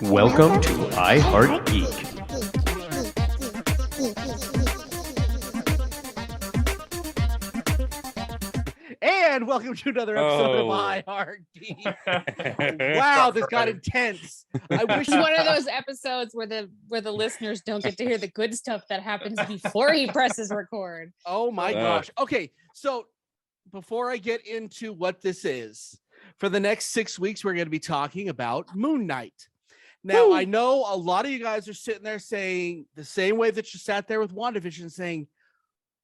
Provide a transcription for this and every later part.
Welcome to I Heart Geek. And welcome to another episode of I Heart Geek. Wow, this got intense. I wish It's one of those episodes where the listeners don't get to hear the good stuff that happens before he presses record. Oh my gosh. Okay, so before I get into what this is, for the next 6 weeks, we're going to be talking about MoonKnight. Now, I know a lot of you guys are sitting there saying the same way that you sat there with WandaVision saying,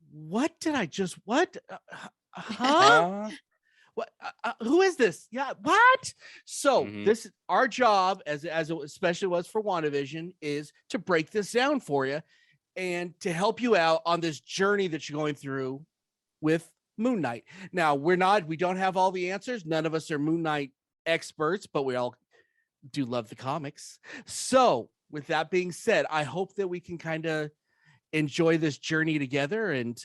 what did I just, what? Huh? What? Who is this? Yeah, what? So this is our job, as it especially was for WandaVision, is to break this down for you and to help you out on this journey that you're going through with MoonKnight. Now, we don't have all the answers. None of us are MoonKnight experts, but we all do love the comics. So, with that being said, I hope that we can kind of enjoy this journey together, and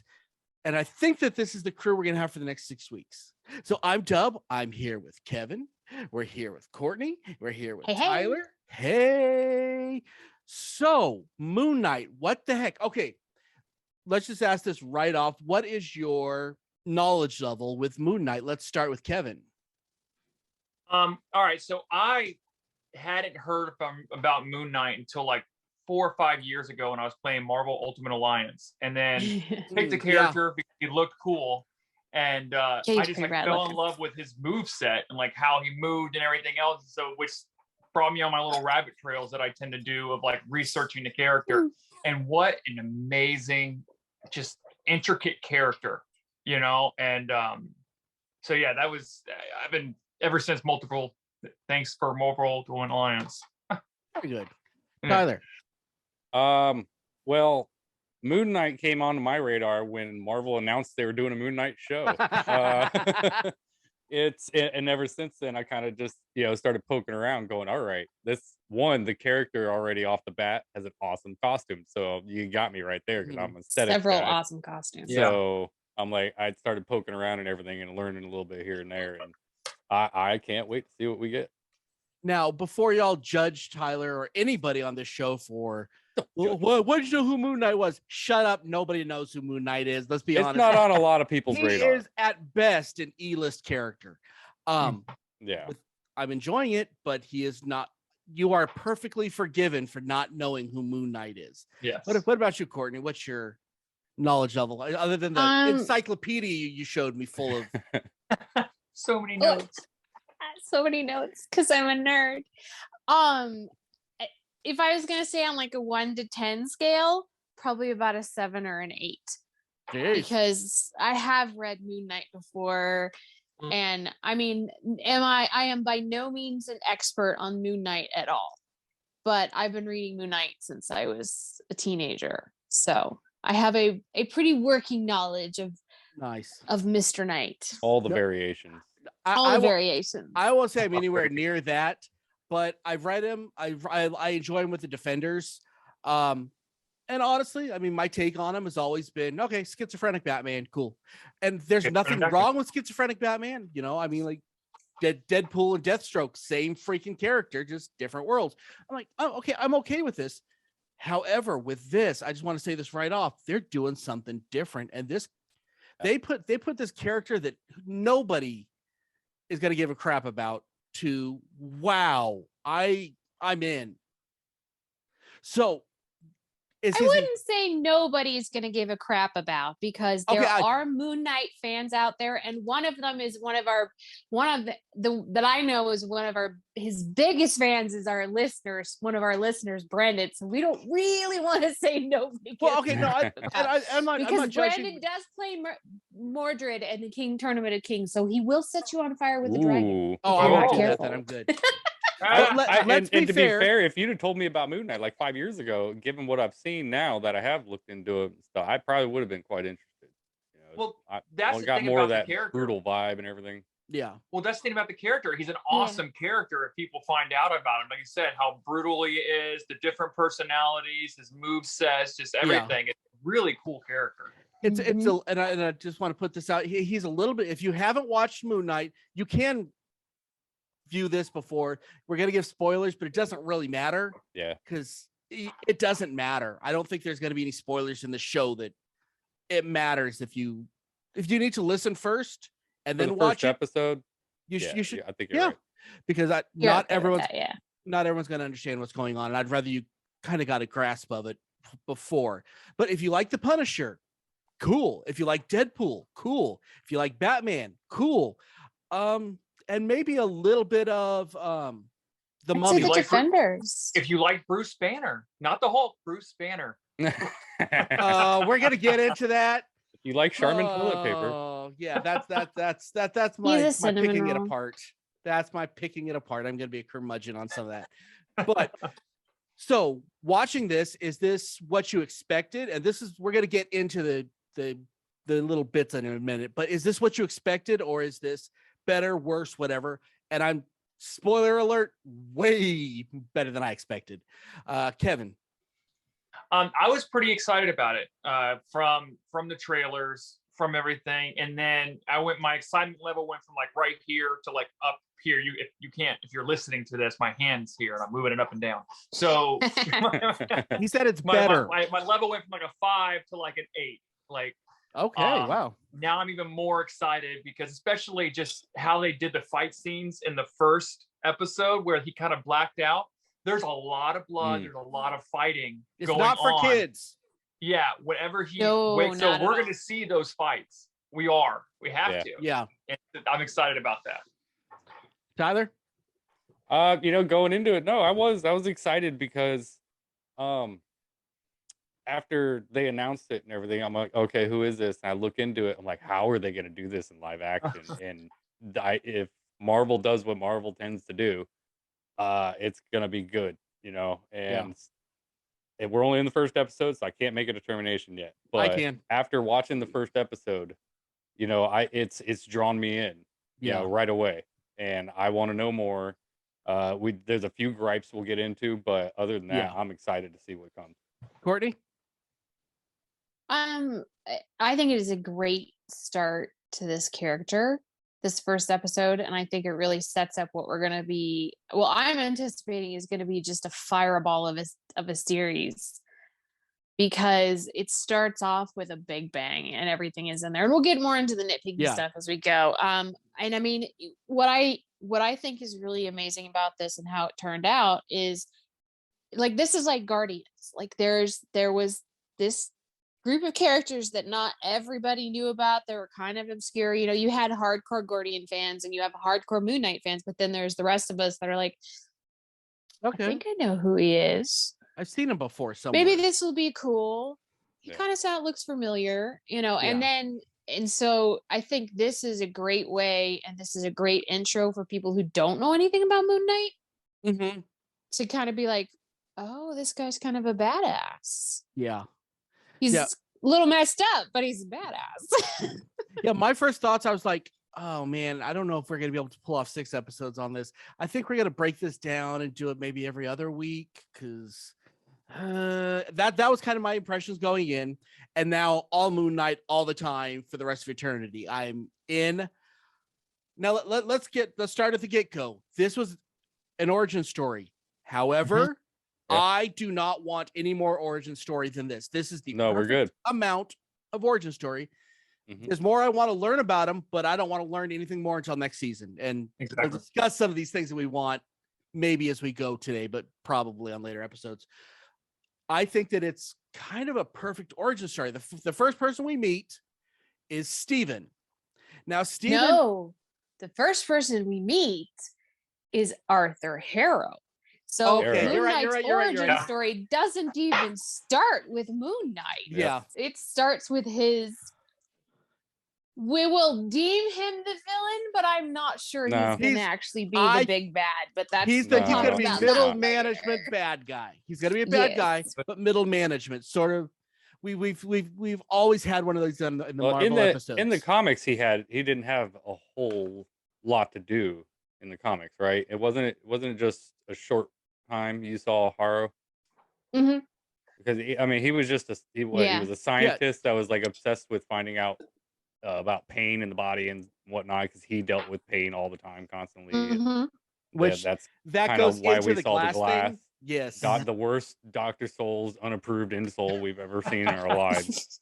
I think that this is the crew we're going to have for the next 6 weeks. So I'm Dub. I'm here with Kevin. We're here with Courtney. We're here with Tyler. Hey. So MoonKnight, what the heck? Okay, let's just ask this right off. What is your knowledge level with MoonKnight? Let's start with Kevin. All right. So I hadn't heard about MoonKnight until like 4 or 5 years ago when I was playing Marvel Ultimate Alliance, and then picked a character because he looked cool, and I just fell in love with his move set and like how he moved and everything else. So which brought me on my little rabbit trails that I tend to do of like researching the character. And what an amazing, just intricate character, you know. And so yeah, that was I've been ever since multiple. Thanks for Marvel Ultimate Alliance. Very good, Tyler. Well, MoonKnight came onto my radar when Marvel announced they were doing a MoonKnight show. And ever since then, I kind of just, started poking around going, all right, the character already off the bat has an awesome costume. So you got me right there because I'm aesthetic Several guy. awesome costumes. So I'm like, I started poking around and everything and learning a little bit here and there. And I can't wait to see what we get. Now, before y'all judge Tyler or anybody on this show for, what did you know who MoonKnight was? Shut up. Nobody knows who MoonKnight is. Let's be honest. It's not on a lot of people's radar. He is at best an E-list character. Yeah. I'm enjoying it, but he is not. You are perfectly forgiven for not knowing who MoonKnight is. Yes. What about you, Courtney? What's your knowledge level other than the encyclopedia you showed me full of so many notes? So many notes because I'm a nerd. If I was gonna say on like a 1 to 10 scale, probably about a 7 or an 8. Jeez. Because I have read MoonKnight before, and I mean, I am by no means an expert on MoonKnight at all, but I've been reading MoonKnight since I was a teenager, so I have a pretty working knowledge of Mr. Knight. All the variations. Variations. I won't say I'm anywhere near that, but I've read him. I enjoy him with the Defenders. And honestly, I mean, my take on him has always been, okay, schizophrenic Batman, cool. And there's nothing wrong with schizophrenic Batman. I mean, like Deadpool and Deathstroke, same freaking character, just different worlds. I'm like, oh, okay, I'm okay with this. However, with this, I just want to say this right off. They're doing something different. And they put this character that nobody is going to give a crap about to, wow, I'm in. So I wouldn't say nobody's going to give a crap about, because there are MoonKnight fans out there, and one of them is that I know is his biggest fans is our listeners. One of our listeners, Brendan. So we don't really want to say nobody. Well, okay, no, I'm not because judging. Brendan does play Mordred in the Tournament of Kings, so he will set you on fire with a dragon. Oh, I'm not good at that. I'm good. And to be fair, if you'd have told me about MoonKnight like 5 years ago, given what I've seen now that I have looked into it and stuff, I probably would have been quite interested. Well, that's the got thing more about of that the character. brutal vibe and everything. Yeah. Well, that's the thing about the character. He's an awesome character if people find out about him. Like you said, how brutal he is, the different personalities, his move sets, just everything. It's a really cool character. And I just want to put this out. He's a little bit. If you haven't watched MoonKnight, you can view this before. We're going to give spoilers, but it doesn't really matter. Yeah. Because it doesn't matter. I don't think there's going to be any spoilers in the show that it matters if you need to listen first and then watch first episode. You should. I think you're right. Because You're not okay with everyone's that, not everyone's going to understand what's going on, and I'd rather you kind of got a grasp of it before. But if you like The Punisher, cool. If you like Deadpool, cool. If you like Batman, cool. And maybe a little bit of the Mummy. The Defenders. If you like Bruce Banner, not the Hulk, Bruce Banner. We're gonna get into that. You like Charmin toilet paper? Oh yeah, that's my picking it apart. That's my picking it apart. I'm gonna be a curmudgeon on some of that. But so watching this, is this what you expected? And we're gonna get into the little bits in a minute. But is this what you expected, or is this better, worse, whatever? And I'm spoiler alert, way better than I expected. Kevin. I was pretty excited about it from the trailers, from everything, and then my excitement level went from like right here to like up here. If you're listening to this, my hand's here and I'm moving it up and down. So he said it's better. My level went from like a 5 to like an 8. Like, okay, wow. Now I'm even more excited because especially just how they did the fight scenes in the first episode where he kind of blacked out. There's a lot of blood. There's a lot of fighting going on. It's not for kids. Yeah, whenever so we're going to see those fights. We have to. Yeah. And I'm excited about that. Tyler? Going into it, no, I was excited because after they announced it and everything, I'm like, okay, who is this? And I look into it. I'm like, how are they going to do this in live action? And if Marvel does what Marvel tends to do, it's gonna be good, and we're only in the first episode, so I can't make a determination yet. But I can. After watching the first episode, it's drawn me in, right away, and I want to know more. There's a few gripes we'll get into, but other than that, I'm excited to see what comes. Courtney? I think it is a great start to this character, this first episode, and I think it really sets up what we're going to be. Well, I'm anticipating is going to be just a fireball of a series, because it starts off with a big bang and everything is in there, and we'll get more into the nitpicky stuff as we go. And I mean, what I think is really amazing about this and how it turned out is, like, this is like Guardians. Like, there was this group of characters that not everybody knew about. They were kind of obscure. You had hardcore Guardian fans and you have hardcore Moon Knight fans, but then there's the rest of us that are like, okay, I think I know who he is. I've seen him before somewhere. Maybe this will be cool. He kind of looks familiar, and so I think this is a great way, and this is a great intro for people who don't know anything about Moon Knight to kind of be like, oh, this guy's kind of a badass. Yeah. He's a little messed up, but he's a badass. My first thoughts, I was like, oh man, I don't know if we're going to be able to pull off 6 episodes on this. I think we're going to break this down and do it maybe every other week, because that was kind of my impressions going in. And now all Moon Knight all the time for the rest of eternity. I'm in. Now let's start at the get-go. This was an origin story. However, I do not want any more origin story than this. This is the we're good amount of origin story. There's more I want to learn about him, but I don't want to learn anything more until next season. And we'll discuss some of these things that we want maybe as we go today, but probably on later episodes. I think that it's kind of a perfect origin story. The first person we meet is Steven. Now, Steven... No, the first person we meet is Arthur Harrow. So Moon Knight's origin story doesn't even start with Moon Knight. Yeah. It starts with his... We will deem him the villain, but I'm not sure he's going to actually be the big bad. But that's he's going to be middle management bad guy. He's going to be a bad guy, but middle management sort of. We've always had one of those in the Marvel episodes. In the comics, he didn't have a whole lot to do in the comics, right? It wasn't just a short time you saw Harrow. Because he was just he was a scientist that was like obsessed with finding out about pain in the body and whatnot, because he dealt with pain all the time, constantly. which that's that kind goes of why into we the saw the glass glass. thing. Yes. Got the worst Dr. Souls unapproved insole we've ever seen in our lives.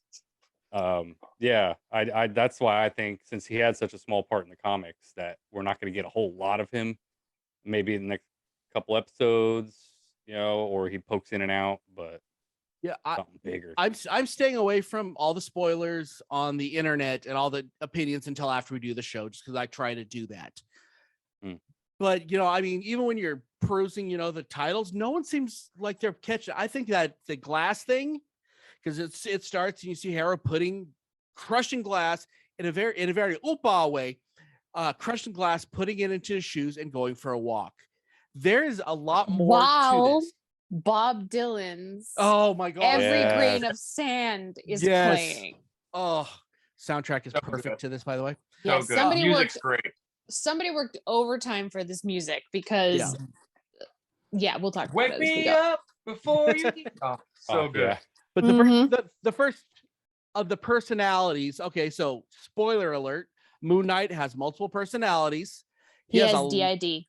Yeah, I that's why I think since he had such a small part in the comics that we're not going to get a whole lot of him. Maybe in the next couple episodes, or he pokes in and out, but Yeah, something bigger. I'm staying away from all the spoilers on the internet and all the opinions until after we do the show, just because I try to do that. But I mean, even when you're perusing, the titles, no one seems like they're catching. I think that the glass thing, because it starts and you see Hera crushing glass in a very Opa way, crushing glass, putting it into his shoes and going for a walk. There is a lot more to this. Bob Dylan's Oh my god! Every Grain of Sand is playing. Oh, soundtrack is perfect to this, by the way. Yeah, So good. Music's great. Somebody worked overtime for this music because we'll talk about it. Wake me up before you so good. Yeah. But the first of the personalities, okay, so spoiler alert, MoonKnight has multiple personalities. He has DID.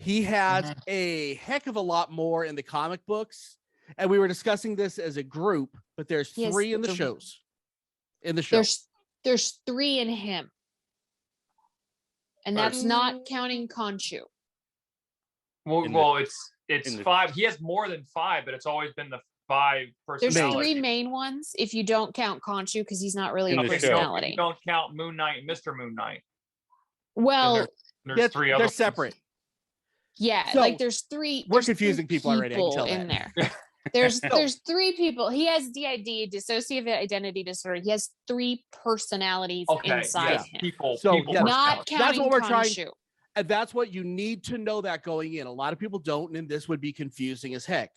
He has a heck of a lot more in the comic books. And we were discussing this as a group, but there's 3 in the shows. In the show. There's 3 in him. And that's not counting Khonshu. Well, it's 5. He has more than 5, but it's always been the 5 personalities. There's 3 main ones if you don't count Khonshu because he's not really a personality. You don't count MoonKnight and Mr. MoonKnight. Well, there's 3 other. They're separate. Yeah, so there's 3. We're confusing people already. I can tell in that. there. There's 3 people. He has DID, dissociative identity disorder. He has 3 personalities inside him. People not counting that's what we're Khonshu. trying. And that's what you need to know that going in. A lot of people don't, and this would be confusing as heck.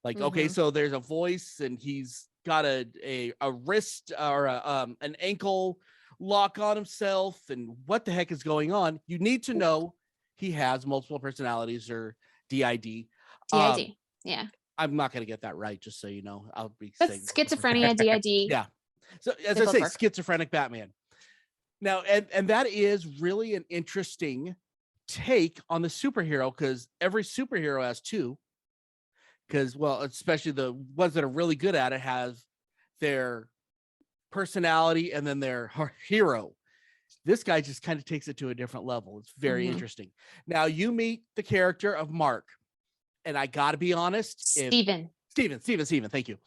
Like, okay, so there's a voice, and he's got a wrist or an ankle lock on himself, and what the heck is going on? You need to know he has multiple personalities or DID. Yeah. I'm not going to get that right, just so you know. I'll be saying schizophrenia, DID. Yeah. So as I say, schizophrenic Batman. Now, and that is really an interesting take on the superhero, because every superhero has 2. Because, well, especially the ones that are really good at it have their personality and then their hero. This guy just kind of takes it to a different level. It's very interesting. Now you meet the character of Mark, and I got to be honest, Steven, thank you.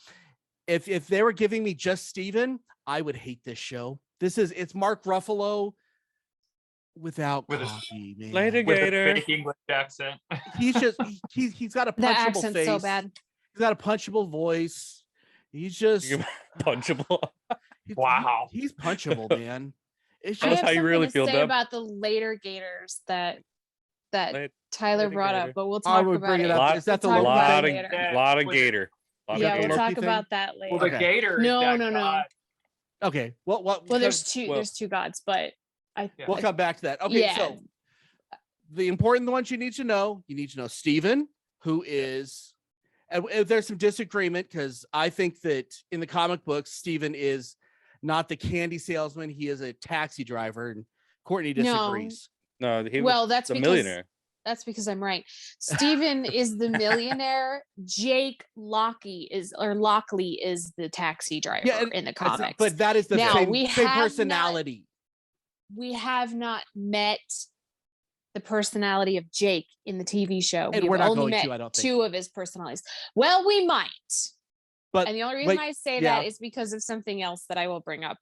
If they were giving me just Steven, I would hate this show. It's Mark Ruffalo without coffee, man. Later, Gator. With a fake English accent. He's just he's got a punchable face. So bad. He's got a punchable voice. He's just punchable. Wow. He's punchable, man. It's just how you really feel about the later Gators that Tyler brought up, but we'll talk about it. Is that the lot of Gator? We'll talk about that later. Well, the Gator. No. Okay. Well, there's 2. There's 2 gods, but we'll come back to that. Okay, so the important ones you need to know Steven, who is, and there's some disagreement because I think that in the comic books, Steven is not the candy salesman. He is a taxi driver, and Courtney disagrees. No, that's the millionaire. That's because I'm right. Steven is the millionaire. Jake Lockley is the taxi driver in the comics. But that is the same personality. We have not met the personality of Jake in the TV show. And we're not only going to, I don't think. 2 of his personalities. Well, we might. But, and the only reason I say that is because of something else that I will bring up.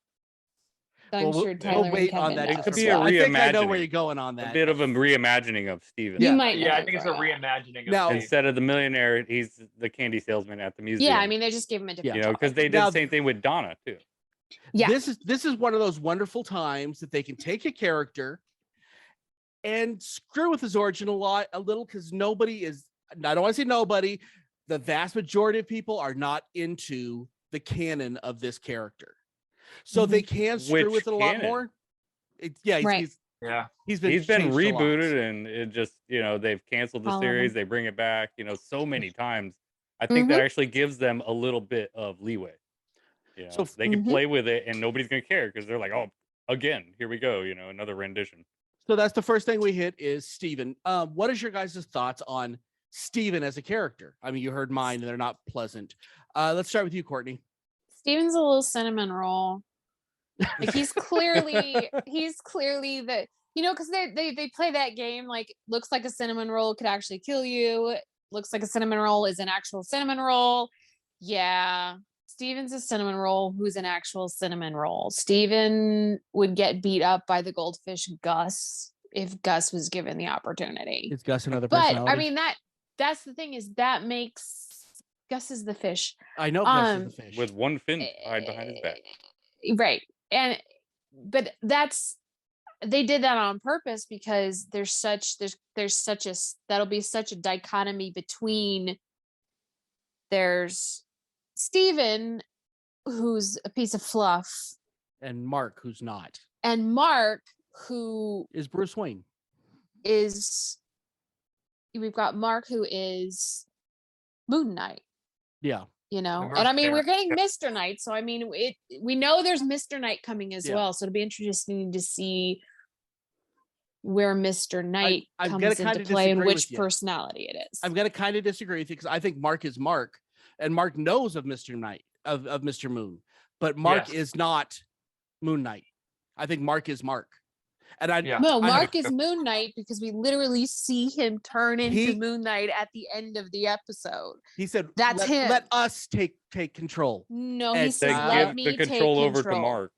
I'm sure Tyler we'll wait on that. It could be a reimagining. I think I know where you're going on that. A bit of a reimagining of Steven. You might. Yeah, I think it's a reimagining. Now, instead of the millionaire, he's the candy salesman at the museum. Yeah, I mean, they just gave him a different. Because they did the same thing with Donna too. Yeah, this is one of those wonderful times that they can take a character and screw with his origin a little, because nobody is. I don't want to say nobody. The vast majority of people are not into the canon of this character, so they can screw with it a lot more. He's been rebooted, and it just they've canceled the series. They bring it back so many times. I think that actually gives them a little bit of leeway. So they can play with it, and nobody's gonna care because they're like, oh, again, here we go, another rendition. So that's the first thing we hit is Steven. What is your guys' thoughts on Steven as a character? I mean, you heard mine and they're not pleasant. Let's start with you, Courtney. Steven's a little cinnamon roll. Like he's clearly the, because they play that game, like looks like a cinnamon roll could actually kill you. Looks like a cinnamon roll is an actual cinnamon roll. Yeah. Steven's a cinnamon roll who's an actual cinnamon roll. Steven would get beat up by the goldfish Gus if Gus was given the opportunity. Is Gus another But personality? I mean that's the thing, is that makes Gus is the fish. I know Gus is the fish. With one fin tied behind his back. Right. But they did that on purpose because that'll be such a dichotomy between there's Steven, who's a piece of fluff, and Mark, who's not. and Mark, who Is Bruce Wayne. we've got Mark, who is Moon Knight, Yeah. and I Reverse mean, we're getting character. Mr. Knight, so I mean, we know there's Mr. Knight coming as Yeah. well, so it'll be interesting to see where Mr. Knight I'm comes gonna into kinda play and disagree which with you. personality it is. I'm going to kind of disagree with you because I think Mark is Mark and Mark knows of Mr. Knight, of Mr. Moon, but Mark Yes. is not Moon Knight. I think Mark is Mark. And Yeah. No, I- Mark is Moon Knight because we literally see him turn into He- Moon Knight at the end of the episode. He said, That's let, him. let us take control. No, And he they says, give let me the take control over to control. Mark.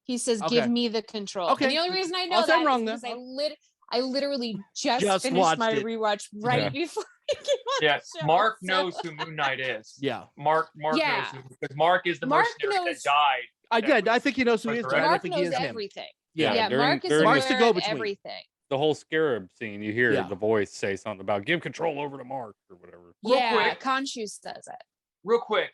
He says, Okay. give me the control. Okay. And the only reason I know I'll say I'm that wrong is then. because I literally just Just finished watched my it. rewatch right Yeah. before we came on Yeah, the show. Mark So- knows who Moon Knight is. Yeah. Mark Yeah. knows who, because Mark is the Mark mercenary knows- that died. I That did. I was think he knows who he is, but I don't Mark think he knows is him. everything. Yeah. Yeah, during- Mark is during Mark's the aware of go-between. everything. the whole scarab scene, you hear Yeah. the voice say something about give control over to Mark or whatever. Real Yeah, quick. Khonshu says it. Real quick,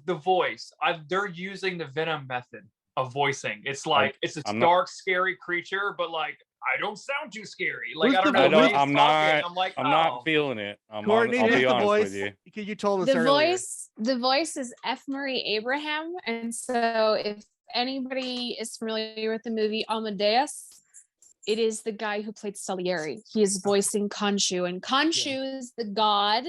the voice. They're using the Venom method of voicing. It's like it's a I'm not- dark, scary creature, but like I don't sound too scary. Like Who's I don't the know. vo- the way who's- he's I'm talking, not- I'm like, I'm oh. not feeling it. Courtney, I'll who's be the honest voice? with you. You told us The earlier. voice is F. Murray Abraham. And so if anybody is familiar with the movie Amadeus, it is the guy who played Salieri. He is voicing Khonshu, and Khonshu is the god.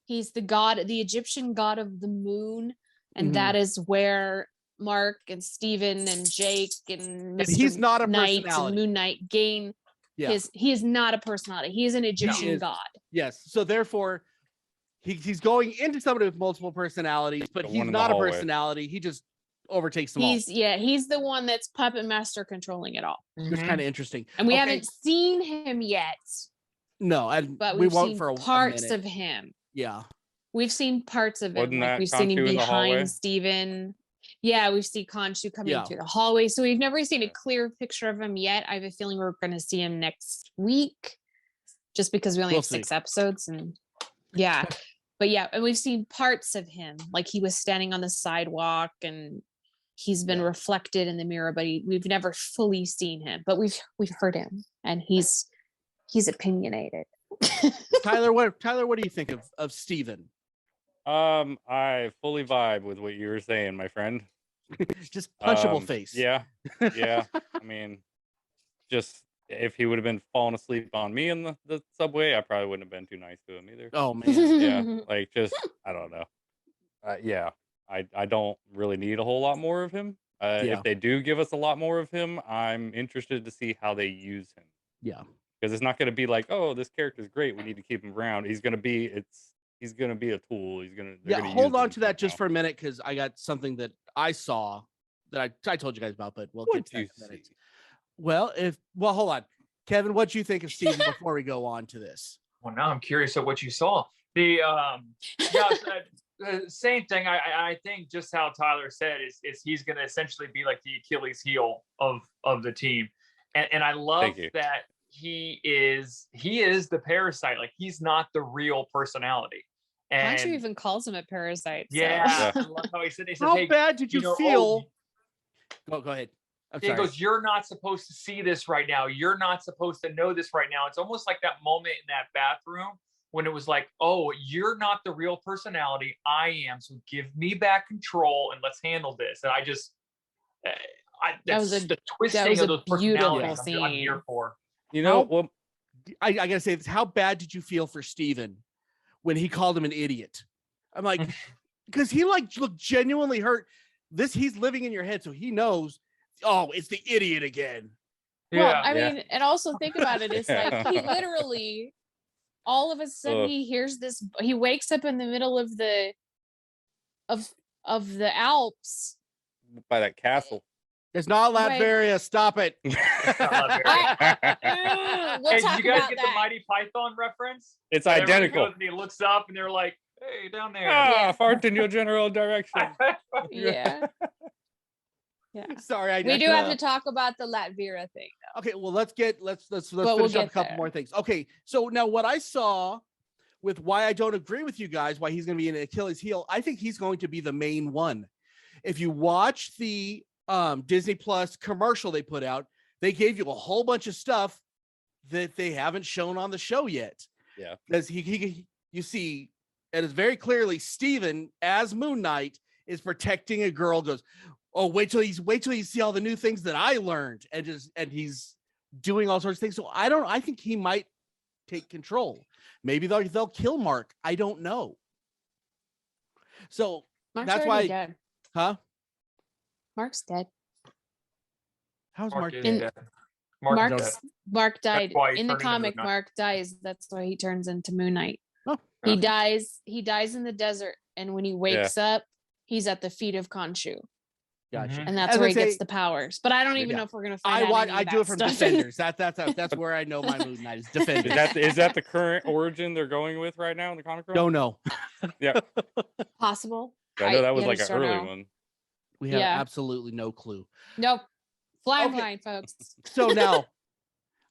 He's the god, the Egyptian god of the moon, and Mhm. that is where Mark and Steven and Jake and Mr. he's not a Knight and personality. Moon Knight gain Yeah. he is not a personality. He is an Egyptian is. god. Yes. So therefore, he's going into somebody with multiple personalities, but The he's one in the not a hallway. personality. He just overtakes them all. He's the one that's puppet master controlling it all. It's Mhm. kind of interesting. And we Okay. haven't seen him yet, No, and but we we've won't seen for a parts minute. of him. Yeah. We've seen parts of him. Wasn't Like that we've seen him Khonshu in the hallway? behind Steven. Yeah, we've seen Khonshu coming Yeah. through the hallway. So we've never seen a Yeah. clear picture of him yet. I have a feeling we're going to see him next week, just because we only We'll have 6 episodes. And yeah, but yeah, and we've seen parts of him. Like he was standing on the sidewalk and he's been Yeah. reflected in the mirror, but we've never fully seen him. But we've heard him, and he's opinionated. Tyler, what do you think of Steven? I fully vibe with what you were saying, my friend. Just punchable face. Yeah, yeah. I mean, just if he would have been falling asleep on me in the subway, I probably wouldn't have been too nice to him either. Oh man. Yeah, like just I don't know. Yeah, I don't really need a whole lot more of him. Yeah. If they do give us a lot more of him, I'm interested to see how they use him. Yeah. Because it's not going to be like, oh, this character's great, we need to keep him around. He's going to be a tool. They're Yeah. gonna Hold use on him to that just somehow. for a minute because I got something that I saw that I told you guys about, but we'll get What'd to that you in a minute. see? Well, hold on. Kevin, what do you think of Steven before we go on to this? Well, now I'm curious of what you saw. The same thing. I think just how Tyler said is he's going to essentially be like the Achilles heel of the team, and I love Thank you. that he is the parasite. Like he's not the real personality. And Khonshu even calls him a parasite. so- yeah, I love how he said, How hey, bad did you know, feel? Go ahead. I'm He sorry. goes, you're not supposed to see this right now. You're not supposed to know this right now. It's almost like that moment in that bathroom when it was like, oh, you're not the real personality. I am. So give me back control and let's handle this. And I just, That was that's a- the that twisting was of a those beautiful personalities I'm here scene. for. You know, well, I gotta say this. How bad did you feel for Steven when he called him an idiot? I'm like, because he like looked genuinely hurt. He's living in your head, so he knows, oh, it's the idiot again. Well, I mean, and also think about it. It's Yeah. like he literally, all of a sudden, he hears this. He wakes up in the middle of the Alps by that castle. It's not Latveria. Stop it. We'll Hey, talk you guys about get that. the Mighty Python reference? It's And everyone identical. goes and he looks up and they're like, hey, down there. Ah, fart in your general direction. Yeah. Yeah. Sorry, We do have to talk about the Latveria thing. Okay, well, let's finish we'll up a couple there. more things. Okay, so now what I saw with why I don't agree with you guys, why he's going to be an Achilles heel, I think he's going to be the main one. If you watch the Disney Plus commercial they put out, they gave you a whole bunch of stuff that they haven't shown on the show yet. Yeah, because you see, it is very clearly Steven as MoonKnight is protecting a girl. Goes, oh, wait till you see all the new things that I learned, and he's doing all sorts of things. So I think he might take control. Maybe they'll kill Mark. I don't know. So Mark's that's already why, dead. huh? Mark's dead. How's Mark is dead? dead. Mark died why he in the turned into comic. Moon Knight. Mark dies. That's why he turns into Moon Knight. Oh, he dies. He dies in the desert, and when he wakes up, he's at the feet of Khonshu. Gotcha. And that's where he gets the powers. But I don't even know if we're gonna find out. I do it from Defenders. That's where I know my Moon Knight is Defenders. Is that the current origin they're going with right now in the comic? Don't know. Yeah, possible. I know that was I like an just don't early know. one. We have absolutely no clue. Nope. Flying Okay. blind, folks. So now,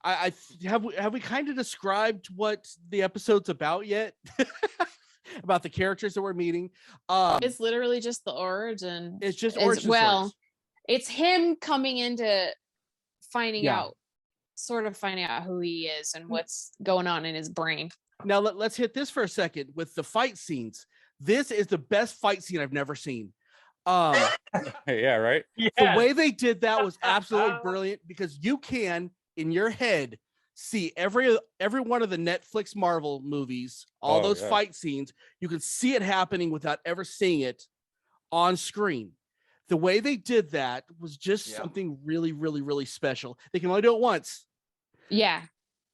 I have we kind of described what the episode's about yet? About the characters that we're meeting. It's literally just the origin. It's just as origin well. stories. It's him coming into finding Yeah. out, sort of finding out who he is and what's going on in his brain. Now let's hit this for a second with the fight scenes. This is the best fight scene I've never seen. Yeah, right. The way they did that was absolutely brilliant, because you can in your head see every one of the Netflix Marvel movies, all those fight scenes. You can see it happening without ever seeing it on screen. The way they did that was just something really, really, really special. They can only do it once. Yeah.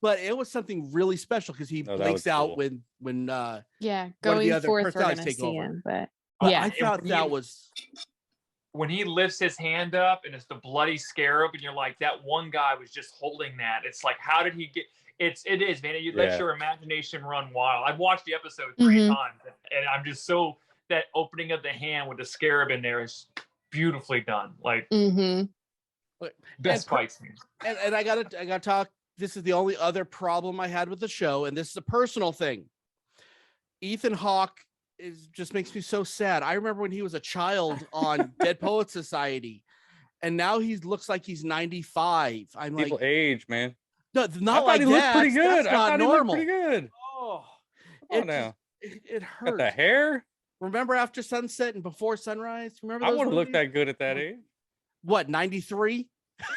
But it was something really special because he blinks out cool. when going forth we're gonna see him, but yeah, I thought that was when he lifts his hand up and it's the bloody scarab, and you're like, that one guy was just holding that. It's like, how did he get? It is, man. You let your imagination run wild. I've watched the episode 3 times, and I'm just so that opening of the hand with the scarab in there is beautifully done. Like best fight scene. And I gotta talk. This is the only other problem I had with the show, and this is a personal thing. Ethan Hawke just makes me so sad. I remember when he was a child on Dead Poets Society, and now he looks like he's 95. I'm People like, age, man. No, not I like thought he looked that. pretty good. That's I not thought normal. he looked pretty good. Oh, It hurt. got the hair. Remember After Sunset and Before Sunrise? Remember I those wouldn't look movies? that good at that age. What, 93?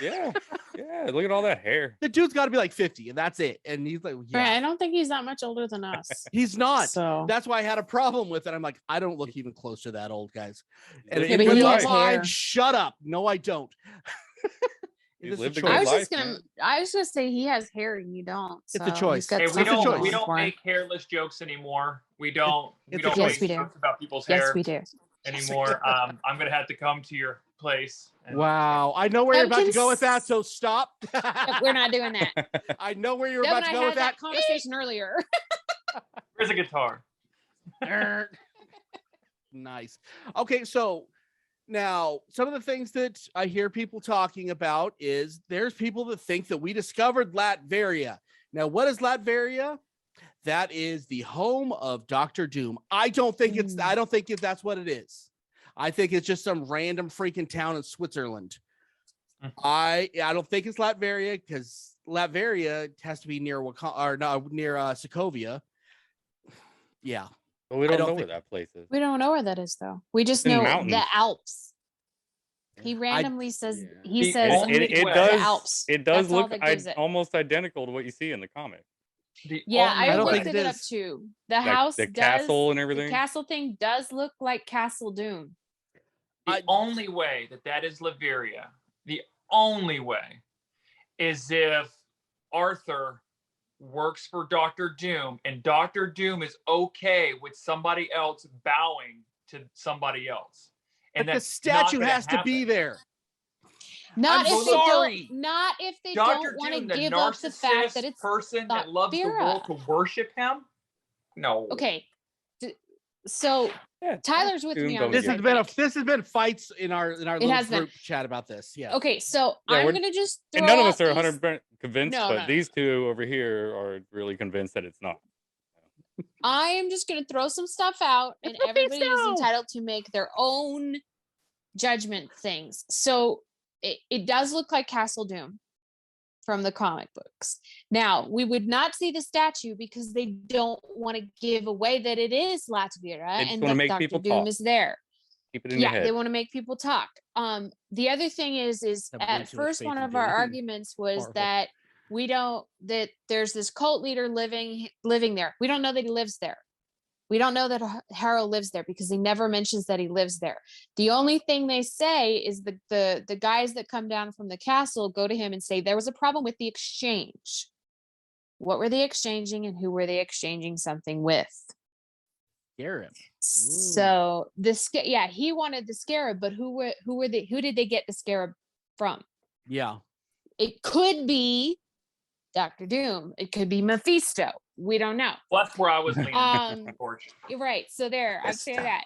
Yeah, yeah. Look at all that hair. The dude's got to be like 50, and that's it. And he's like, yeah, right, I don't think he's that much older than us. he's not. So That's why I had a problem with it. I'm like, I don't look even close to that old, guys. And Yeah, if but you he don't has mind, hair. shut up. No, I don't. He's It's a lived a choice. good I was life, just gonna man. I was gonna say he has hair and you don't. It's a so choice. he's got Hey, It's we a something choice. don't going for him. make hairless jokes anymore. We don't It's a don't choice. Yes, we make do. jokes about people's hair Yes, we do. anymore. I'm gonna have to come to your place. And Wow. I know where you're about to go with that, so stop. Nope, we're not doing that. I know where you're Deb about and to I go had with that that. conversation earlier. Where's a guitar? Nice. Okay, so now some of the things that I hear people talking about is there's people that think that we discovered Latveria. Now, what is Latveria? That is the home of Doctor Doom. I don't think that's what it is. I think it's just some random freaking town in Switzerland. I don't think it's Latveria, because Latveria has to be near Sokovia. Yeah. But we don't don't know think- where that place is. We don't know where that is though. We just In know mountains. the Alps. He randomly says Yeah. he The says only It way- the does. Alps. It does That's all look that gives it. almost identical to what you see in the comic. The Yeah, only I don't way- think looked it it up is. too. The Like house the does castle and the everything. castle thing does look like Castle Doom. The only way that is Latveria, the only way, is if Arthur works for Doctor Doom and Doctor Doom is okay with somebody else bowing to somebody else. But And the that's statue not gonna has to be happen. there. Not I'm if they sorry. don't. Not if they Dr. don't want to Doom, the give up the fact that narcissist it's person that loves the world to worship him. No. okay. So Yeah, Tyler's with Doom me on don't this. get I think. This has been fights in our little has been. group chat about this. Yeah. Okay, so Yeah, I'm we're- gonna just throw And none of out us are these- 100% convinced, No, but no. these two over here are really convinced that it's not. I am just gonna throw some stuff out, and It's everybody is Mephisto! entitled to make their own judgment things. So it does look like Castle Doom from the comic books. Now, we would not see the statue because they don't want to give away that it is Latveria They just and wanna that make Dr. people Doom talk. is there. Keep it in your Yeah, head. they want to make people talk. The other thing is Have way at too much first faith one in of our Doom. arguments was Horrible. that that there's this cult leader living there. We don't know that he lives there. We don't know that Harold lives there because he never mentions that he lives there. The only thing they say is the guys that come down from the castle go to him and say there was a problem with the exchange. What were they exchanging and who were they exchanging something with? Scarab. So he wanted the scarab, but who did they get the scarab from? Yeah. It could be Dr. Doom. It could be Mephisto. We don't know. Well, that's where I was leaning. Unfortunately. You're right. So there, I'd say that.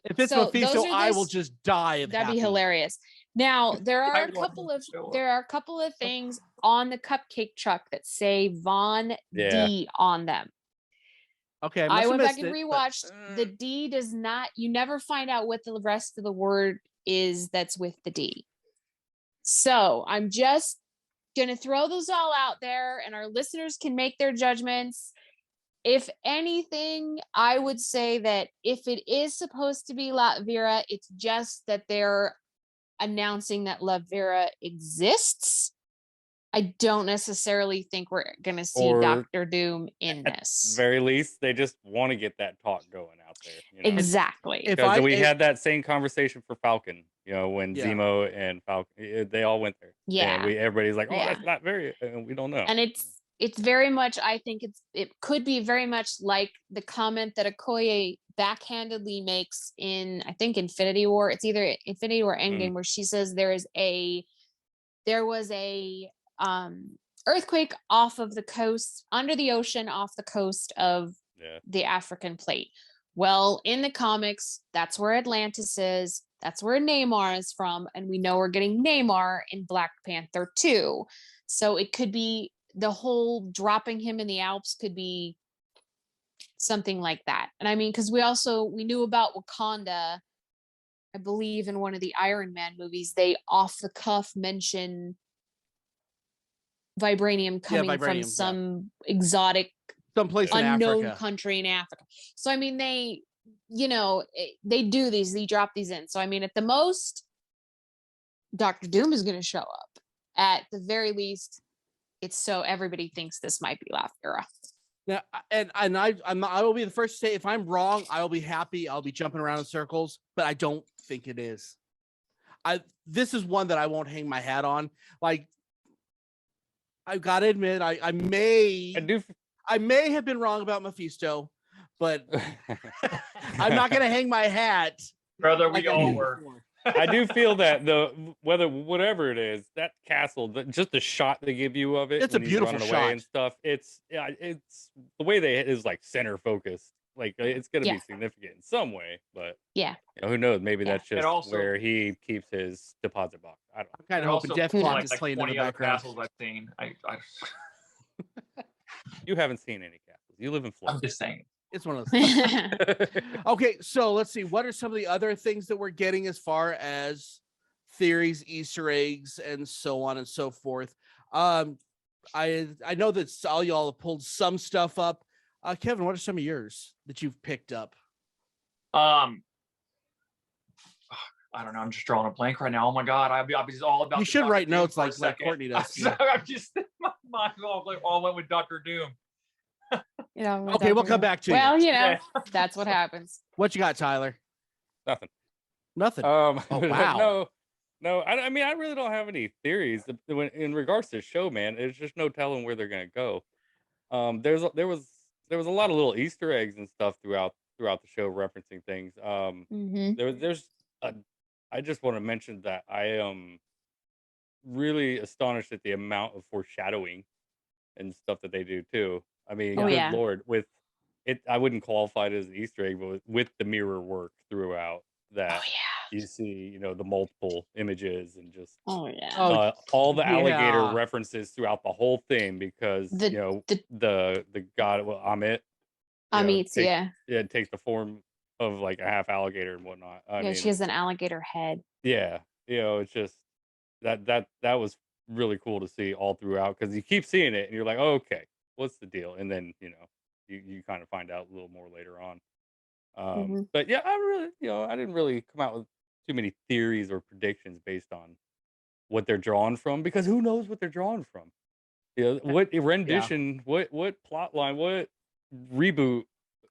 If it's so Mephisto, those are I will this- just die of That'd happy. be hilarious. Now there are I a want couple of Mephisto. things on the cupcake truck that say Von Yeah. D on them. Okay, I went back and but, rewatched. The D does not. You never find out what the rest of the word is that's with the D. So I'm just gonna throw those all out there, and our listeners can make their judgments. If anything, I would say that if it is supposed to be Latveria, it's just that they're announcing that Latveria exists. I don't necessarily think we're going to see Or Doctor Doom in At this. very least, they just want to get that talk going out there. You know? Exactly. If Because I- we if- had that same conversation for Falcon, you know, when Yeah. Zemo and Falcon, they all went there. Yeah. And everybady's like, oh, Yeah. that's not very, and we don't know. And it's very much, I think it could be very much like the comment that Okoye backhandedly makes in, I think, Infinity War. It's either Infinity War Endgame, where she says there was a earthquake off of the coast, under the ocean, off the coast of Yeah. the African plate. Well, in the comics, that's where Atlantis is. That's where Namor is from. And we know we're getting Namor in Black Panther 2. So it could be the whole dropping him in the Alps could be something like that. And I mean, because we knew about Wakanda, I believe in one of the Iron Man movies, they off the cuff mention vibranium coming vibranium, from yeah. some exotic someplace in unknown Africa. country in Africa. So I mean, they do these, they drop these in. So I mean, at the most, Doctor Doom is going to show up. At the very least, it's so everybody thinks this might be Latveria. Yeah, and I will be the first to say if I'm wrong, I will be happy. I'll be jumping around in circles, but I don't think it is. This is one that I won't hang my hat on. Like, I've got to admit, I may have been wrong about Mephisto, but I'm not going to hang my hat. Brother, like we I all did were. before. I do feel that whatever it is, that castle, just the shot they give you of it, It's a when he's beautiful running away shot. and stuff. It's the way they is like center focused. Like it's gonna Yeah. be significant in some way, but Yeah. you know, who knows? Maybe Yeah. that's just also- where he keeps his deposit box. I don't know. I'm kind And of hoping also Jeff Who Clark knows? is like playing in the 20 other background. castles I've seen. You haven't seen any castles. You live in I'm Florida. just saying. It's one of those. Okay, so let's see. What are some of the other things that we're getting as far as theories, Easter eggs, and so on and so forth? I know that all y'all have pulled some stuff up. Kevin, what are some of yours that you've picked up? I don't know. I'm just drawing a blank right now. Oh my god, I'll be just all about. You should write notes like Courtney does. So I'm just my mind all went with Doctor Doom. Okay, we'll come back to you. Well, that's what happens. What you got, Tyler? Nothing. Oh wow. No. I mean, I really don't have any theories in regards to the show, man. There's just no telling where they're gonna go. There was a lot of little Easter eggs and stuff throughout the show referencing things. I just want to mention that I am really astonished at the amount of foreshadowing and stuff that they do too. I mean, good Lord, with it, I wouldn't qualify it as an Easter egg, but with the mirror work throughout that. You see, the multiple images and just all the alligator references throughout the whole thing because the god it takes the form of like a half alligator and whatnot. I mean, she has an alligator head. Yeah, it's just that was really cool to see all throughout because you keep seeing it and you're like, oh, okay, what's the deal? And then you kind of find out a little more later on. But yeah, I didn't really come out with too many theories or predictions based on what they're drawn from because who knows what they're drawn from? What rendition, what plot line, what reboot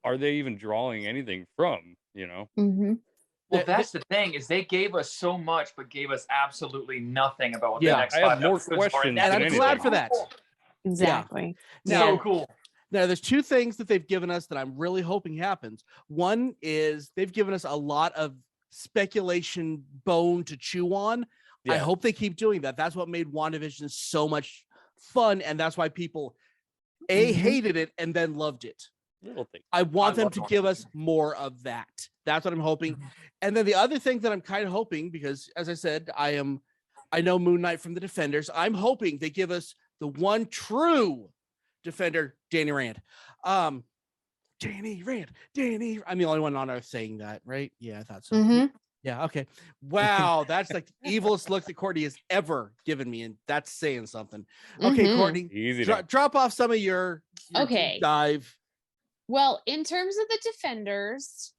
are they even drawing anything from? Well, that's the thing is they gave us so much, but gave us absolutely nothing about what the next. I have more questions, and I'm glad for that. Exactly. So cool. Now, there's two things that they've given us that I'm really hoping happens. One is they've given us a lot of speculation bone to chew on. I hope they keep doing that. That's what made WandaVision so much fun, and that's why people hated it and then loved it. I want them to give us more of that. That's what I'm hoping. And then the other thing that I'm kind of hoping, because as I said, I know MoonKnight from the Defenders. I'm hoping they give us the one true Defender, Danny Rand. Danny Rand. I'm the only one on earth saying that, right? Yeah, I thought so. Yeah, okay. Wow, that's like the evilest look that Courtney has ever given me, and that's saying something. Okay, Courtney, drop off some of your dive. Well, in terms of the Defenders,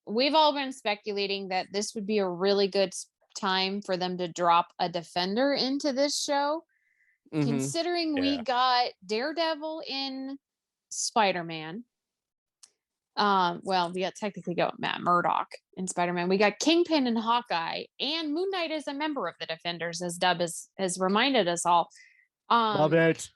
we've all been speculating that this would be a really good time for them to drop a Defender into this show. Considering we got Daredevil in Spider-Man. We technically got Matt Murdock in Spider-Man. We got Kingpin and Hawkeye, and Moon Knight is a member of the Defenders, as Dub has reminded us all. Love it.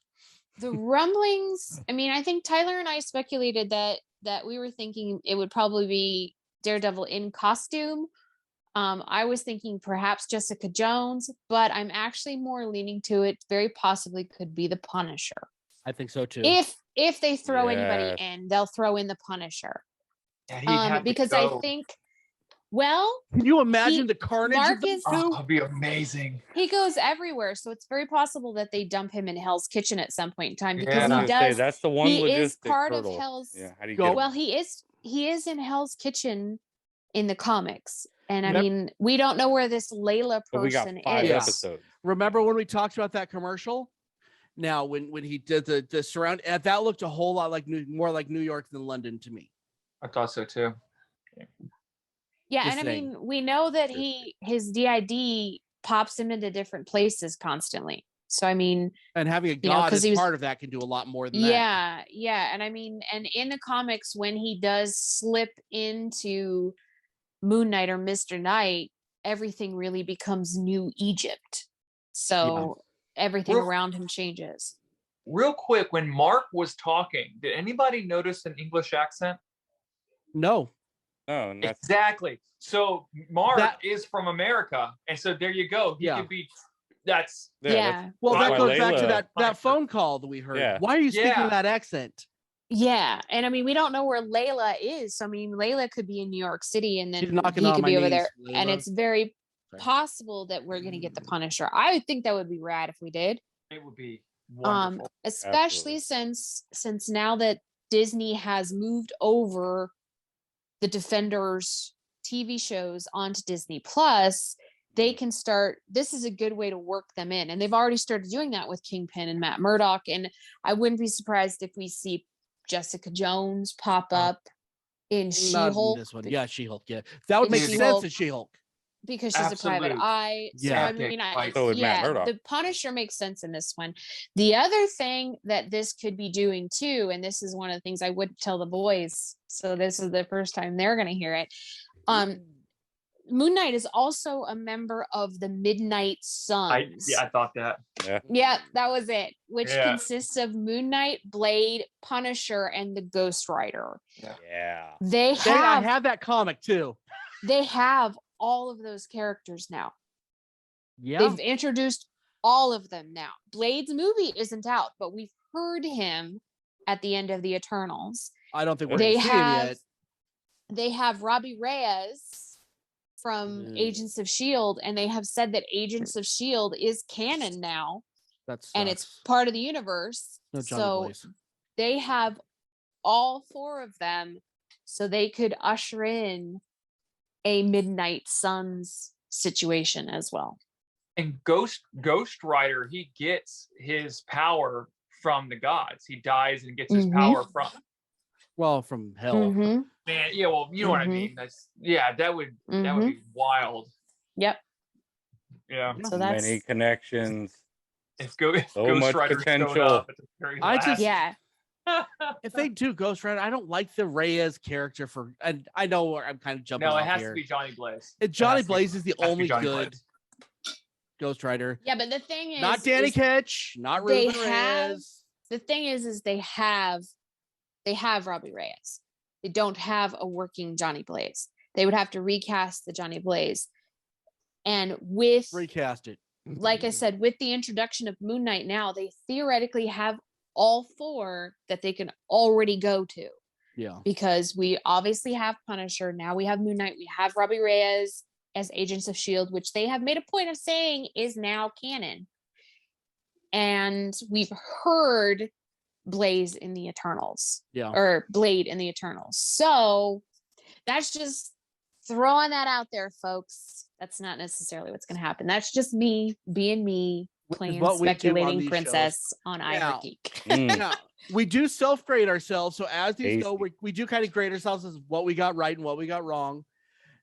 The rumblings. I mean, I think Tyler and I speculated that we were thinking it would probably be Daredevil in costume. I was thinking perhaps Jessica Jones, but I'm actually more leaning to it. Very possibly could be the Punisher. I think so too. If they throw anybody in, they'll throw in the Punisher. Because I think, can you imagine the carnage? That'd be amazing. He goes everywhere, so it's very possible that they dump him in Hell's Kitchen at some point in time because he does. That's the one. He is part of Hell's. Yeah, how do you get him? He is in Hell's Kitchen in the comics. And I mean, we don't know where this Layla person is. Episodes. Remember when we talked about that commercial? Now, when he did the surround, that looked a whole lot like more like New York than London to me. I thought so too. Yeah, and I mean, we know that his DID pops him into different places constantly. So I mean, and having a god as part of that can do a lot more than that. Yeah, and I mean, and in the comics, when he does slip into Moon Knight or Mr. Knight, everything really becomes New Egypt. So everything around him changes. Real quick, when Mark was talking, did anybody notice an English accent? No. Oh, exactly. So Mark is from America, and so there you go. He could be. That's well, that goes back to that phone call that we heard. Yeah. Why are you speaking that accent? Yeah, and I mean, we don't know where Layla is. So I mean, Layla could be in New York City, and then he could be over there. Layla. And it's very possible that we're gonna get the Punisher. I would think that would be rad if we did. It would be wonderful. Especially since now that Disney has moved over the Defenders TV shows onto Disney Plus, they can start. This is a good way to work them in, and they've already started doing that with Kingpin and Matt Murdock. And I wouldn't be surprised if we see Jessica Jones pop up in Not in She-Hulk this one. Yeah, She-Hulk. Yeah, that would In make sense She-Hulk. in She-Hulk. because she's a private Absolute. eye. Yeah. So I mean, So would Matt Murdock. the Punisher makes sense in this one. The other thing that this could be doing too, and this is one of the things I would tell the boys, so this is the first time they're going to hear it. Moon Knight is also a member of the Midnight Suns. I thought that. Yeah, that was it, which Yeah. consists of Moon Knight, Blade, Punisher, and the Ghost Rider. Yeah. They I have have that comic too. they have all of those characters now. Yeah. They've introduced all of them now. Blade's movie isn't out, but we've heard him at the end of the Eternals. I don't think we're They going to see him have yet. they have Robbie Reyes from Agents of S.H.I.E.L.D., and they have said that Agents of S.H.I.E.L.D. is canon now, That's and it's part of the universe. no Johnny So Blaze. they have all four of them, so they could usher in a Midnight Suns situation as well. And Ghost Rider, he gets his power from the gods. He dies and gets his power from. Well, from hell. Mm-hmm. Man, yeah, well, you know what I mean. That's that would be wild. Yep. Yeah. So that's Many connections. If So Ghost much Rider showed potential. up at the very I last. just- yeah. If they do Ghost Rider, I don't like the Reyes character and I know I'm kind of jumping No, it off has here. to be Johnny Blaze. Johnny has to be- Blaze is the has to be only Johnny good Blaze. Ghost Rider. Yeah, but the thing is, Not Danny Ketch, not they Ruben have- Reyes. the thing is they have Robbie Reyes. They don't have a working Johnny Blaze. They would have to recast the Johnny Blaze. And with, Recast it. like I said, with the introduction of Moon Knight now, they theoretically have all four that they can already go to. Yeah. Because we obviously have Punisher. Now we have Moon Knight. We have Robbie Reyes as Agents of S.H.I.E.L.D., which they have made a point of saying is now canon. And we've heard Blaze in the Eternals. Yeah. Or Blade in the Eternals. So that's just throwing that out there, folks. That's not necessarily what's going to happen. That's just me being me, Which is playing what we do on speculating these princess on Now- iHeartGeek. Now, we do self-grade ourselves. So as these go, Tasty. we do kind of grade ourselves as what we got right and what we got wrong.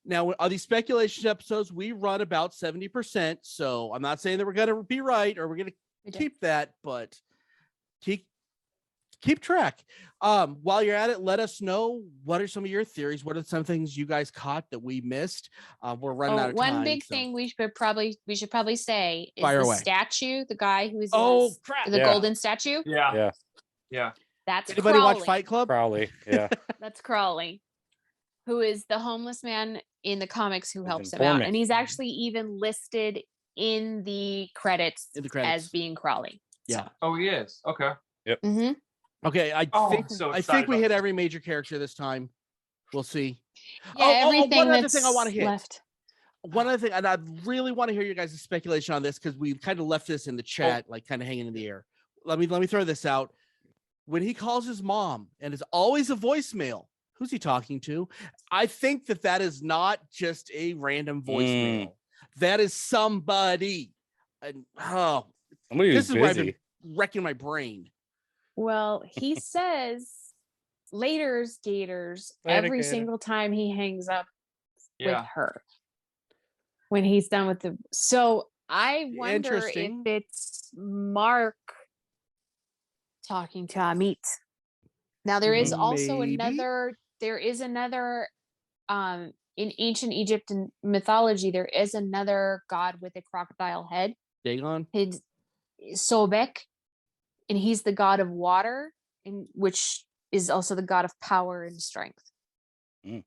Now, on these speculation episodes, we run about 70%. So I'm not saying that we're going to be right or we're going to keep that, but keep track. While you're at it, let us know what are some of your theories. What are some things you guys caught that we missed? We're running out of time. One big thing we should probably say is Fire the away. statue, the guy who is Crap. the Yeah. golden statue. Yeah. That's Anybody Crawley. watch Fight Club? Probably. Yeah. That's Crawley, who is the homeless man in the comics who His helps him out, informant. and he's actually even listed in the credits, credits. as being Crawley. Yeah. Oh, he is. Okay. Mm-hmm. Okay. I Oh, think I'm so I excited think we about hit this. every major character this time. We'll see. Yeah, everything one other that's thing I want to hit. left. One other thing, and I really want to hear you guys' speculation on this because we kind of left this in the chat, like kind of hanging in the air. Let me throw this out. When he calls his mom and it's always a voicemail, who's he talking to? I think that is not just a random voicemail. That is somebody. And Somebody who's this is where I've busy. been wrecking my brain. Well, he says "Laters, Gators" Later, every Gator. single time he hangs up with Yeah. her. When he's done with the, so I wonder if Interesting. it's Mark talking to Amit. Now there is also Maybe. another. There is another. In ancient Egyptian mythology, there is another god with a crocodile head. Dagon. His Sobek, and he's the god of water, and which is also the god of power and strength. Mm.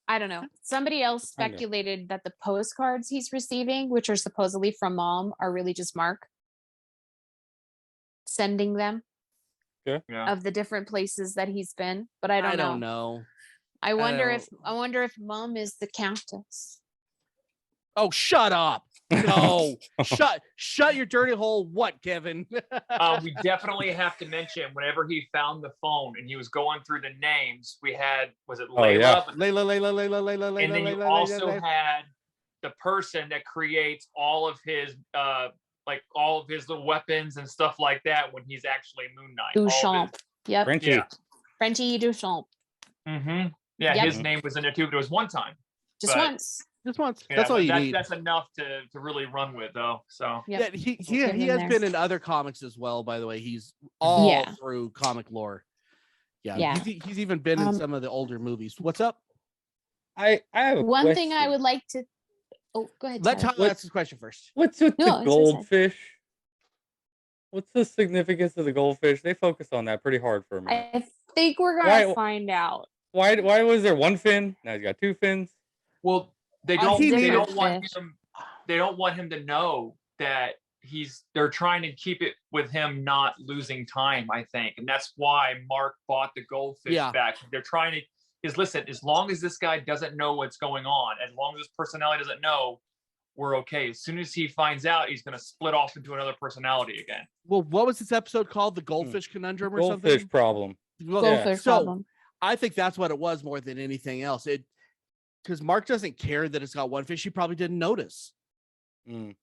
I don't know. Somebody else Kinda. speculated that the postcards he's receiving, which are supposedly from mom, are really just Mark sending them Yeah. of the different places that he's been. But I don't know. I wonder if mom is the countess. Oh, shut up. No. shut your dirty hole. What, Kevin? We definitely have to mention whenever he found the phone and he was going through the names, we had, was it Layla? yeah. Layla. And then you also had the person that creates all of his little weapons and stuff like that when he's actually Moon Knight. Duchamp. Yep. Frenchie. Yeah. Frenchie Duchamp. Mm-hmm. Yeah, Yep. his name was in there too, but it was one time. Just But- once. Just once. Yeah, That's all but you need. That's enough to really run with, though. So Yep. Yeah, he Just get him has there. been in other comics as well. By the way, he's all Yeah. through comic lore. Yeah, Yeah. He's even been in some of the older movies. What's up? I have a One thing I question. would like to. Oh, go ahead. Let Tyler. Tyler ask his question first. What's with No, the it's your side. goldfish? What's the significance of the goldfish? They focus on that pretty hard for a minute. I think we're gonna Why- find out. Why was there one fin? Now he's got two fins. well, they He don't needed want fish. him. They don't want him to know that they're trying to keep it with him not losing time, I think. And that's why Mark bought the goldfish Yeah. back. They're trying to listen, as long as this guy doesn't know what's going on, as long as his personality doesn't know, we're okay. As soon as he finds out, he's going to split off into another personality again. Well, what was this episode called? The Goldfish Conundrum or Goldfish something? problem. Well, Goldfish so problem. I think that's what it was more than anything else. Because Mark doesn't care that it's got one fish. He probably didn't notice. Mm.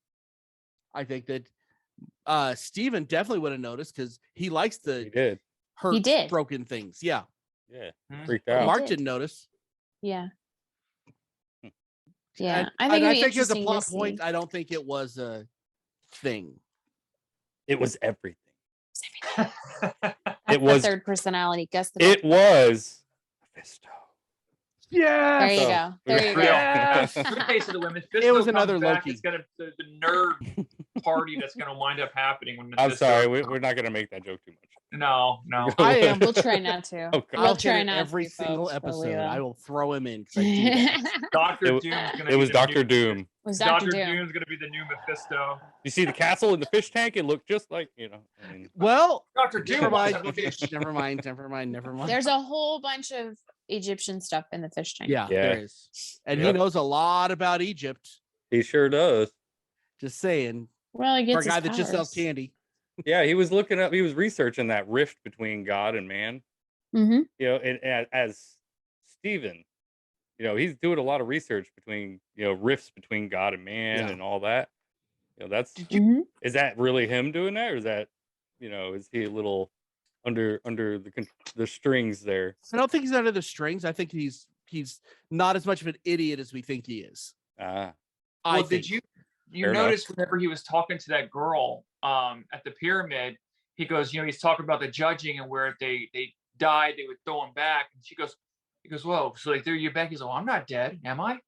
I think that Steven definitely would have noticed because he likes He the did. hurt, He did. broken things. Yeah. Yeah. Hmm. Freaked He out. Mark did. didn't notice. Yeah. Hmm. Yeah. And I think it'd be as a interesting plot to point, see. I don't think it was a thing. It was everything. That's It the was- third personality. Guess the It was Mephisto. Yeah. There you So, go. There you go. Yes. In the case of the women, It was Fisto another comes back, Loki. It's gonna the nerd party that's gonna wind up happening when I'm Mephisto- sorry, we're not gonna make that joke too much. No. I am. We'll try not to. Oh, God. I'll We'll hit try it not every to, single folks, but we episode. will. I will throw him in because I do that. Doctor It- Doom's gonna It was be the Doctor new- Doom. Was Doctor Dr. Doom. Doom's gonna be the new Mephisto. You see the castle in the fish tank? It looked just like, I mean, Well, Doctor Doom. never mind. was a fish. Never mind. There's a whole bunch of Egyptian stuff in the fish tank. Yeah, Yeah. there is. And he Yep. knows a lot about Egypt. he sure does. Just saying. Well, he For gets a guy his that just sells powers. candy. Yeah, he was researching that rift between God and man. Mhm. And as Stephen, he's doing a lot of research between, rifts between God and man Yeah. and all that. That's Mhm. is that really him doing that, or is that, is he a little under the strings there? I don't think he's under the strings. I think he's not as much of an idiot as we think he is. Ah, I Well, think. did you Fair enough. notice whenever he was talking to that girl at the pyramid, he goes, he's talking about the judging and where if they died, they would throw him back. And he goes, whoa, so they threw you back? He's like, well, I'm not dead, am I?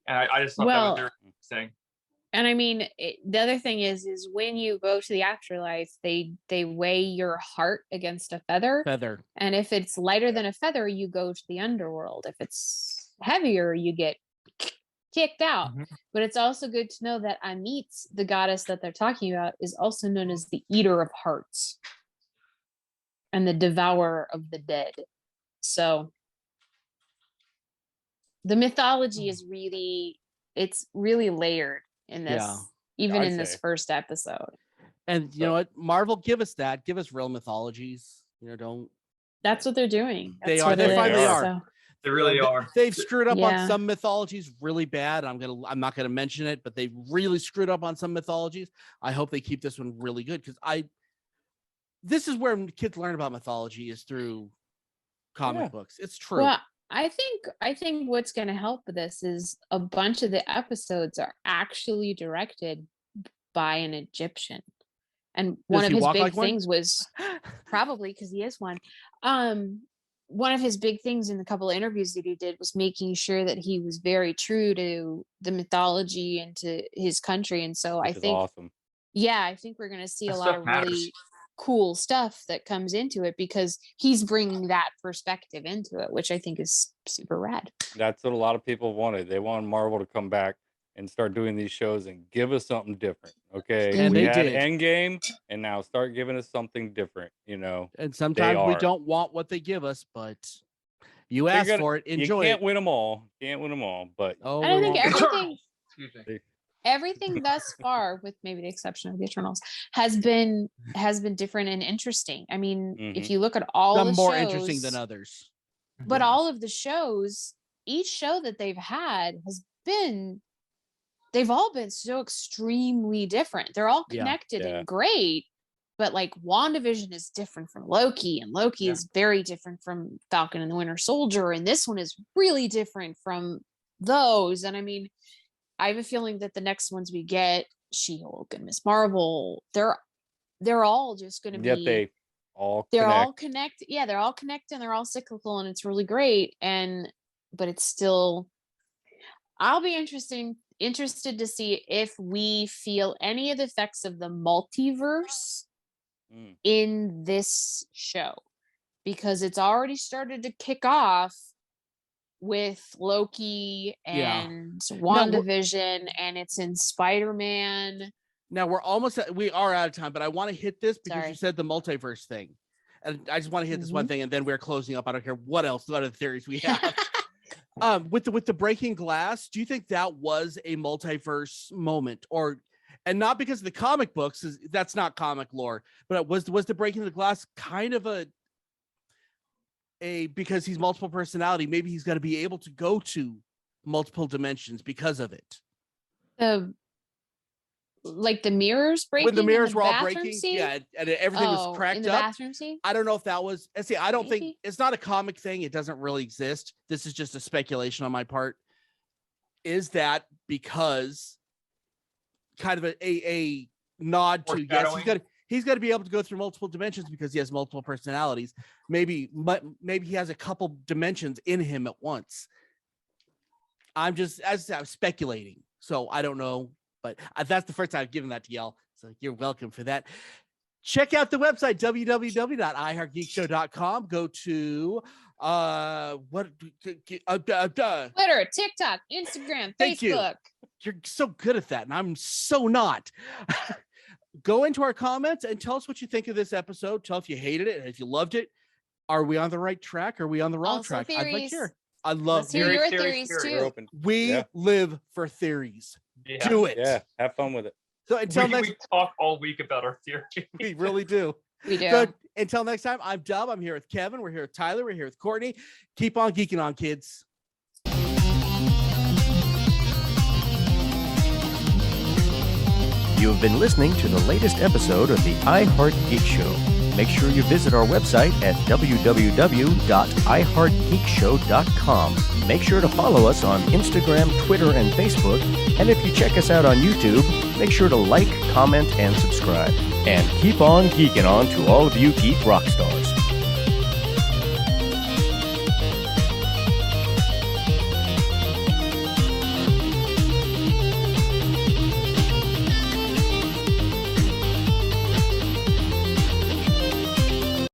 And I just thought that Well, was very interesting. And I mean, the other thing is when you go to the afterlife, they weigh your heart against a feather, Feather. and if it's lighter than a feather, you go to the underworld. If it's heavier, you get kicked out. Mhm. But it's also good to know that Amit, the goddess that they're talking about, is also known as the eater of hearts and the devourer of the dead. So the mythology is it's really layered in this, Yeah. even I'd in this say. first episode. And you know what? Marvel, give us that. Give us real mythologies. Don't. That's what they're doing. They That's are. what They it finally is, are. so- They really are. They've screwed up Yeah. on some mythologies really bad. I'm not gonna mention it, but they really screwed up on some mythologies. I hope they keep this one really good because this is where kids learn about mythology is through comic Yeah. books. It's true. Well, I think what's going to help with this is a bunch of the episodes are actually directed by an Egyptian, and one of he his walk big like one? things was probably because he is one. One of his big things in the couple of interviews that he did was making sure that he was very true to the mythology and to his country, and so which I is think awesome. yeah, I think we're going to see That a lot stuff of matters. really cool stuff that comes into it because he's bringing that perspective into it, which I think is super rad. That's what a lot of people wanted. They wanted Marvel to come back and start doing these shows and give us something different. Okay, And we they had did. Endgame, and now start giving us something different. And sometimes we are. don't want what they give us, but you They're ask gonna- for it. Enjoy you can't it. win them all. But Oh, And I we think won't. everything Excuse me. everything thus far, with maybe the exception of the Eternals, has been different and interesting. I mean, if you look at all some the more shows, interesting than others. but all of the shows, each show that they've had they've all been so extremely different. They're all Yeah. connected Yeah. and great, but like WandaVision is different from Loki, and Loki is very different from Falcon and the Winter Soldier, and this one is really different from those. And I mean, I have a feeling that the next ones we get, She-Hulk and Miss Marvel, they're all just going to be. Yet they're all connected. Yeah, they're all connected and they're all cyclical, and it's really great. But it's still, I'll be interested to see if we feel any of the effects of the multiverse in this show, because it's already started to kick off with Loki and WandaVision, and it's in Spider-Man. Now we are out of time, but I want to hit this because you said the multiverse thing. And I just want to hit this one thing, and then we're closing up. I don't care what other theories we have. With the breaking glass, do you think that was a multiverse moment, and not because of the comic books, that's not comic lore, but was the breaking the glass kind of a because he's multiple personality, maybe he's going to be able to go to multiple dimensions because of it? Like the mirrors breaking, when the mirrors were all breaking scene? And everything was cracked in the up. Bathroom scene? I don't know if that was. See, I don't think it's not a comic thing. It doesn't really exist. This is just a speculation on my part. Is that because kind of a nod to yes, he's got to be able to go through multiple dimensions because he has multiple personalities. Maybe he has a couple dimensions in him at once. I'm speculating, so I don't know. But that's the first time I've given that to y'all. So you're welcome for that. Check out the website, www.iheartgeekshow.com. Go to Twitter, TikTok, Instagram, Facebook. You're so good at that, and I'm so not. Go into our comments and tell us what you think of this episode. Tell if you hated it and if you loved it. Are we on the right track? Or are we on the wrong track? Theories. I'd like to hear. I love Let's hear your theories too. We live for theories. Do it. Yeah, have fun with it. So until next, we talk all week about our theories. We really do. We do. So until next time, I'm Dub. I'm here with Kevin. We're here with Tyler. We're here with Courtney. Keep on geeking on, kids. You have been listening to the latest episode of the iHeart Geek Show. Make sure you visit our website at www.iheartgeekshow.com. Make sure to follow us on Instagram, Twitter, and Facebook. And if you check us out on YouTube, make sure to like, comment, and subscribe. And keep on geeking on to all of you geek rock stars.